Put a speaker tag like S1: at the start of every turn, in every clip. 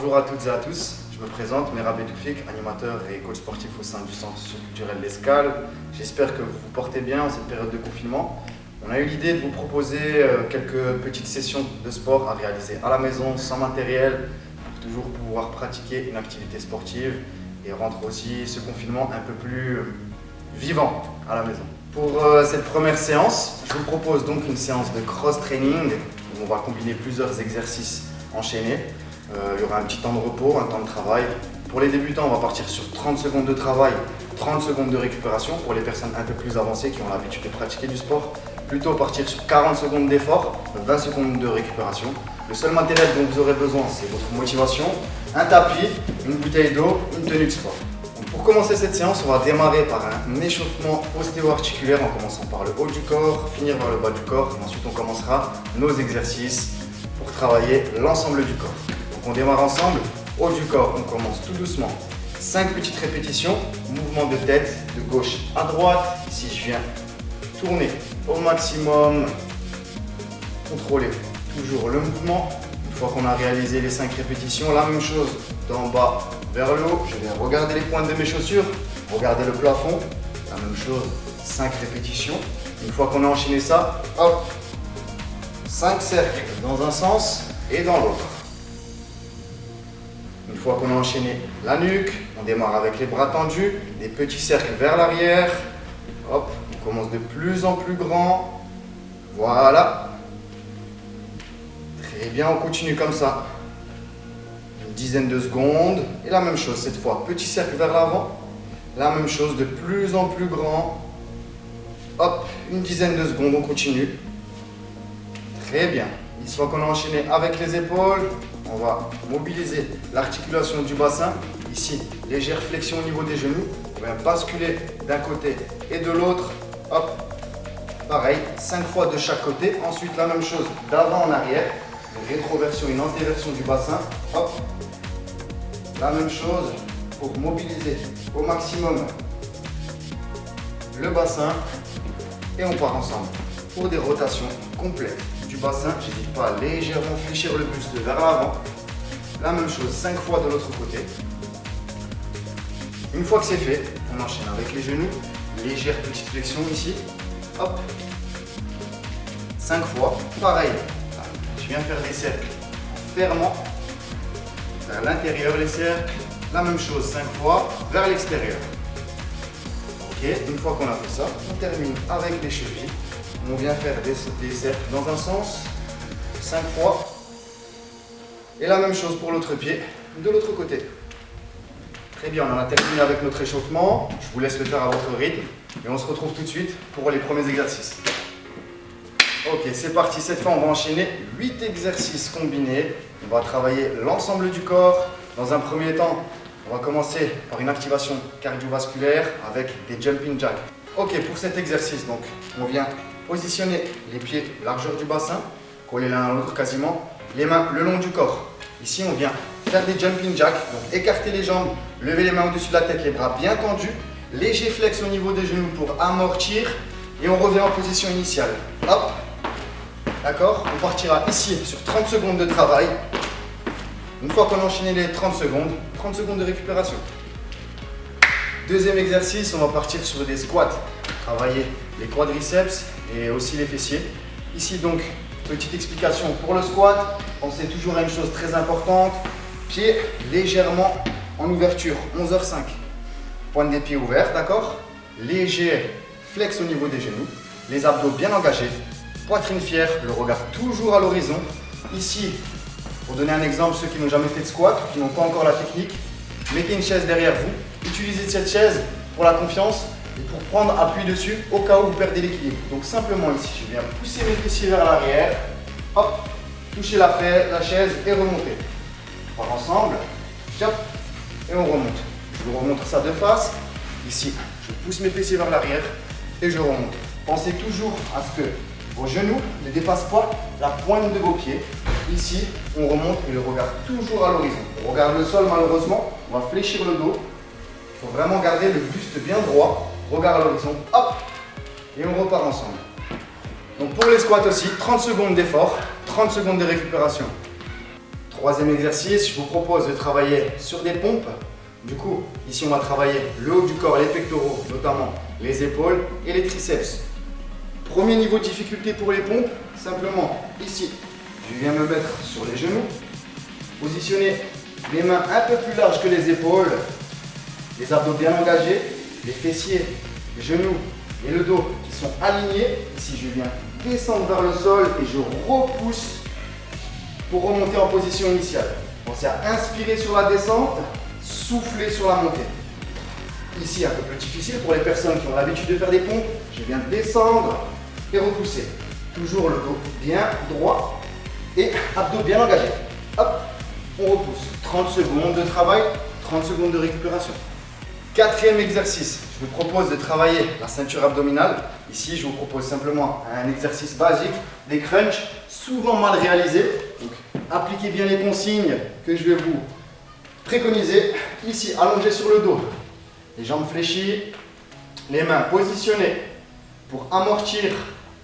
S1: Bonjour à toutes et à tous, je me présente Merab Toufik, animateur et coach sportif au sein du centre culturel L'Escale. J'espère que vous vous portez bien en cette période de confinement. On a eu l'idée de vous proposer quelques petites sessions de sport à réaliser à la maison, sans matériel, pour toujours pouvoir pratiquer une activité sportive et rendre aussi ce confinement un peu plus vivant à la maison. Pour cette première séance, je vous propose donc une séance de cross-training où on va combiner plusieurs exercices enchaînés. Il y aura un petit temps de repos, un temps de travail. Pour les débutants, on va partir sur 30 secondes de travail, 30 secondes de récupération. Pour les personnes un peu plus avancées qui ont l'habitude de pratiquer du sport, plutôt partir sur 40 secondes d'effort, 20 secondes de récupération. Le seul matériel dont vous aurez besoin, c'est votre motivation, un tapis, une bouteille d'eau, une tenue de sport. Donc pour commencer cette séance, on va démarrer par un échauffement ostéo-articulaire en commençant par le haut du corps, finir vers le bas du corps. Et ensuite, on commencera nos exercices pour travailler l'ensemble du corps. Donc on démarre ensemble, haut du corps, on commence tout doucement. 5 petites répétitions, mouvement de tête de gauche à droite. Ici je viens tourner au maximum, contrôler toujours le mouvement. Une fois qu'on a réalisé les 5 répétitions, la même chose d'en bas vers le haut. Je viens regarder les pointes de mes chaussures, regarder le plafond. La même chose, 5 répétitions. Une fois qu'on a enchaîné ça, hop, 5 cercles dans un sens et dans l'autre. Une fois qu'on a enchaîné la nuque, on démarre avec les bras tendus, des petits cercles vers l'arrière. Hop, on commence de plus en plus grand. Voilà. Très bien, on continue comme ça. Une dizaine de secondes. Et la même chose cette fois, petit cercle vers l'avant. La même chose, de plus en plus grand. Hop, une dizaine de secondes, on continue. Très bien. Une fois qu'on a enchaîné avec les épaules, on va mobiliser l'articulation du bassin. Ici, légère flexion au niveau des genoux. On va basculer d'un côté et de l'autre. Hop, pareil, 5 fois de chaque côté. Ensuite, la même chose d'avant en arrière. Une rétroversion, une antéversion du bassin. Hop, la même chose pour mobiliser au maximum le bassin. Et on part ensemble pour des rotations complètes du bassin. J'hésite pas à légèrement fléchir le buste vers l'avant. La même chose 5 fois de l'autre côté. Une fois que c'est fait, on enchaîne avec les genoux. Légère petite flexion ici. Hop. 5 fois. Pareil. Je viens faire des cercles en fermant vers l'intérieur les cercles. La même chose 5 fois vers l'extérieur. Ok. Une fois qu'on a fait ça, on termine avec les chevilles. On vient faire des cercles dans un sens, 5 fois. Et la même chose pour l'autre pied, de l'autre côté. Très bien, on en a terminé avec notre échauffement. Je vous laisse le faire à votre rythme. Et on se retrouve tout de suite pour les premiers exercices. Ok, c'est parti. Cette fois, on va enchaîner 8 exercices combinés. On va travailler l'ensemble du corps. Dans un premier temps, on va commencer par une activation cardiovasculaire avec des jumping jacks. Ok, pour cet exercice, donc, on vient positionner les pieds largeur du bassin, coller l'un à l'autre quasiment, les mains le long du corps. Ici, on vient faire des jumping jacks, donc écarter les jambes, lever les mains au-dessus de la tête, les bras bien tendus, léger flex au niveau des genoux pour amortir et on revient en position initiale. Hop, d'accord. On partira ici sur 30 secondes de travail. Une fois qu'on a enchaîné les 30 secondes de récupération. Deuxième exercice, on va partir sur des squats. Travailler les quadriceps et aussi les fessiers. Ici donc, petite explication pour le squat. Pensez toujours à une chose très importante. Pieds légèrement en ouverture, 11h05. Pointe des pieds ouverts, d'accord. Léger flex au niveau des genoux. Les abdos bien engagés. Poitrine fière, le regard toujours à l'horizon. Ici, pour donner un exemple, ceux qui n'ont jamais fait de squat, qui n'ont pas encore la technique, mettez une chaise derrière vous. Utilisez cette chaise pour la confiance et pour prendre appui dessus au cas où vous perdez l'équilibre. Donc simplement ici, je viens pousser mes fessiers vers l'arrière, hop, toucher la chaise et remonter. On part ensemble, hop, et on remonte. Je vous remontre ça de face. Ici, je pousse mes fessiers vers l'arrière et je remonte. Pensez toujours à ce que vos genoux ne dépassent pas la pointe de vos pieds. Ici, on remonte et le regard toujours à l'horizon. On regarde le sol malheureusement, on va fléchir le dos. Il faut vraiment garder le buste bien droit, regard à l'horizon, hop, et on repart ensemble. Donc pour les squats aussi, 30 secondes d'effort, 30 secondes de récupération. Troisième exercice, je vous propose de travailler sur des pompes. Du coup, ici on va travailler le haut du corps, les pectoraux, notamment les épaules et les triceps. Premier niveau de difficulté pour les pompes, simplement ici, je viens me mettre sur les genoux, positionner les mains un peu plus larges que les épaules, les abdos bien engagés, les fessiers, les genoux et le dos qui sont alignés. Ici, je viens descendre vers le sol et je repousse pour remonter en position initiale. Pensez à inspirer sur la descente, souffler sur la montée. Ici, un peu plus difficile pour les personnes qui ont l'habitude de faire des pompes. Je viens descendre et repousser. Toujours le dos bien droit et abdos bien engagés. Hop, on repousse. 30 secondes de travail, 30 secondes de récupération. Quatrième exercice, je vous propose de travailler la ceinture abdominale. Ici, je vous propose simplement un exercice basique, des crunchs, souvent mal réalisés. Donc, appliquez bien les consignes que je vais vous préconiser. Ici, allongé sur le dos, les jambes fléchies, les mains positionnées pour amortir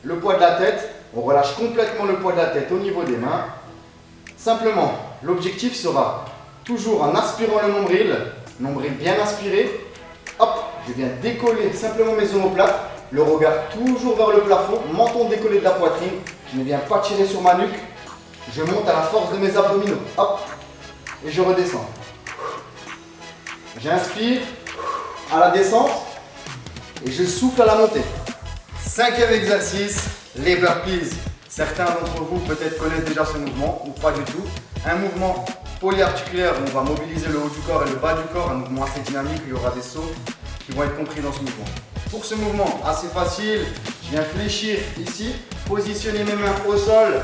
S1: le poids de la tête. On relâche complètement le poids de la tête au niveau des mains. Simplement, l'objectif sera toujours en aspirant le nombril bien aspiré. Hop, je viens décoller simplement mes omoplates, le regard toujours vers le plafond, menton décollé de la poitrine. Je ne viens pas tirer sur ma nuque. Je monte à la force de mes abdominaux. Hop, et je redescends. J'inspire à la descente et je souffle à la montée. Cinquième exercice, les burpees. Certains d'entre vous peut-être connaissent déjà ce mouvement ou pas du tout. Un mouvement polyarticulaire où on va mobiliser le haut du corps et le bas du corps, un mouvement assez dynamique, il y aura des sauts qui vont être compris dans ce mouvement. Pour ce mouvement assez facile, je viens fléchir ici, positionner mes mains au sol,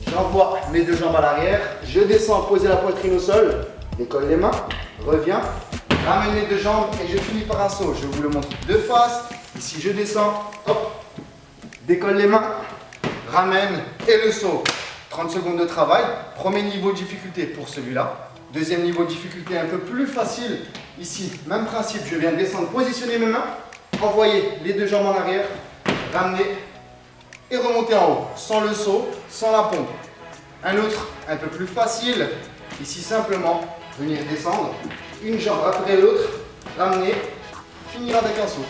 S1: j'envoie mes deux jambes à l'arrière, je descends, poser la poitrine au sol, décolle les mains, reviens, ramène les deux jambes et je finis par un saut. Je vous le montre de face, ici je descends, hop, décolle les mains, ramène et le saut. 30 secondes de travail, premier niveau de difficulté pour celui-là. Deuxième niveau de difficulté un peu plus facile. Ici, même principe, je viens descendre, positionner mes mains, envoyer les deux jambes en arrière, ramener et remonter en haut, sans le saut, sans la pompe. Un autre un peu plus facile, ici simplement, venir descendre, une jambe après l'autre, ramener, finir avec un saut.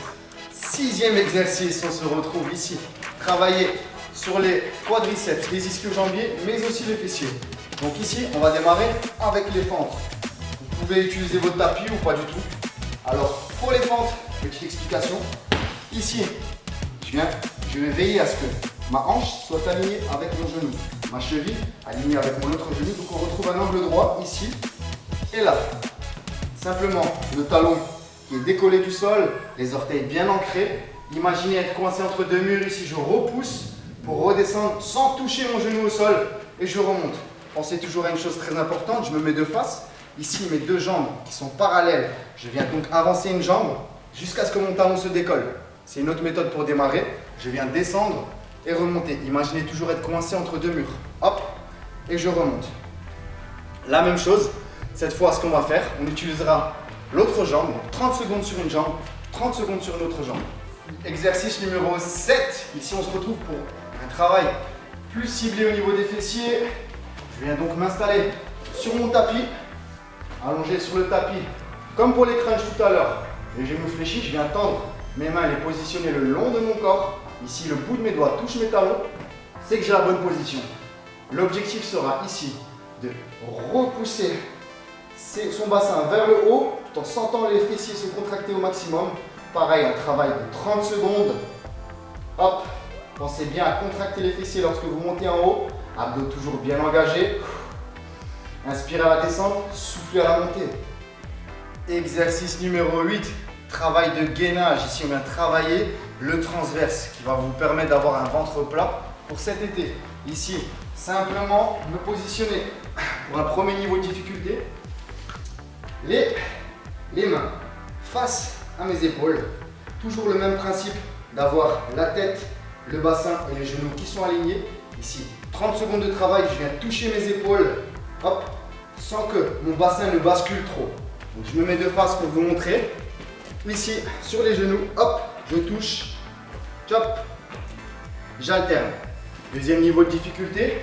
S1: Sixième exercice, on se retrouve ici, travailler sur les quadriceps, les ischio-jambiers, mais aussi les fessiers. Donc ici, on va démarrer avec les fentes. Vous pouvez utiliser votre tapis ou pas du tout. Alors, pour les fentes, petite explication. Ici, je vais veiller à ce que ma hanche soit alignée avec mon genou. Ma cheville alignée avec mon autre genou. Donc on retrouve un angle droit ici et là. Simplement, le talon qui est décollé du sol, les orteils bien ancrés. Imaginez être coincé entre deux murs ici, je repousse pour redescendre sans toucher mon genou au sol et je remonte. Pensez toujours à une chose très importante, je me mets de face. Ici, mes deux jambes qui sont parallèles. Je viens donc avancer une jambe jusqu'à ce que mon talon se décolle. C'est une autre méthode pour démarrer. Je viens descendre et remonter. Imaginez toujours être coincé entre deux murs. Hop, et je remonte. La même chose, cette fois, ce qu'on va faire, on utilisera l'autre jambe. 30 secondes sur une jambe, 30 secondes sur une autre jambe. Exercice numéro 7. Ici, on se retrouve pour un travail plus ciblé au niveau des fessiers. Je viens donc m'installer sur mon tapis, allongé sur le tapis, comme pour les crunchs tout à l'heure. Les genoux fléchis, je viens tendre mes mains, les positionner le long de mon corps. Ici, le bout de mes doigts touche mes talons. C'est que j'ai la bonne position. L'objectif sera ici de repousser son bassin vers le haut, tout en sentant les fessiers se contracter au maximum. Pareil, un travail de 30 secondes. Hop, pensez bien à contracter les fessiers lorsque vous montez en haut. Abdos toujours bien engagés. Inspirez à la descente, soufflez à la montée. Exercice numéro 8, travail de gainage. Ici, on vient travailler le transverse qui va vous permettre d'avoir un ventre plat pour cet été. Ici, simplement me positionner pour un premier niveau de difficulté. Les mains face à mes épaules. Toujours le même principe d'avoir la tête, le bassin et les genoux qui sont alignés. Ici, 30 secondes de travail, je viens toucher mes épaules, hop, sans que mon bassin ne bascule trop. Donc je me mets de face pour vous montrer. Ici, sur les genoux, hop, je touche, chop, j'alterne. Deuxième niveau de difficulté,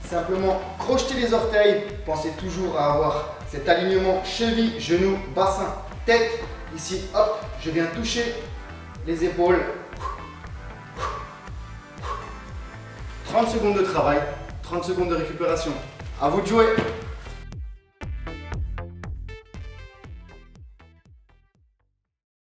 S1: simplement crochetez les orteils. Pensez toujours à avoir cet alignement cheville, genou, bassin, tête. Ici, hop, je viens toucher les épaules. 30 secondes de travail, 30 secondes de récupération. À vous de jouer.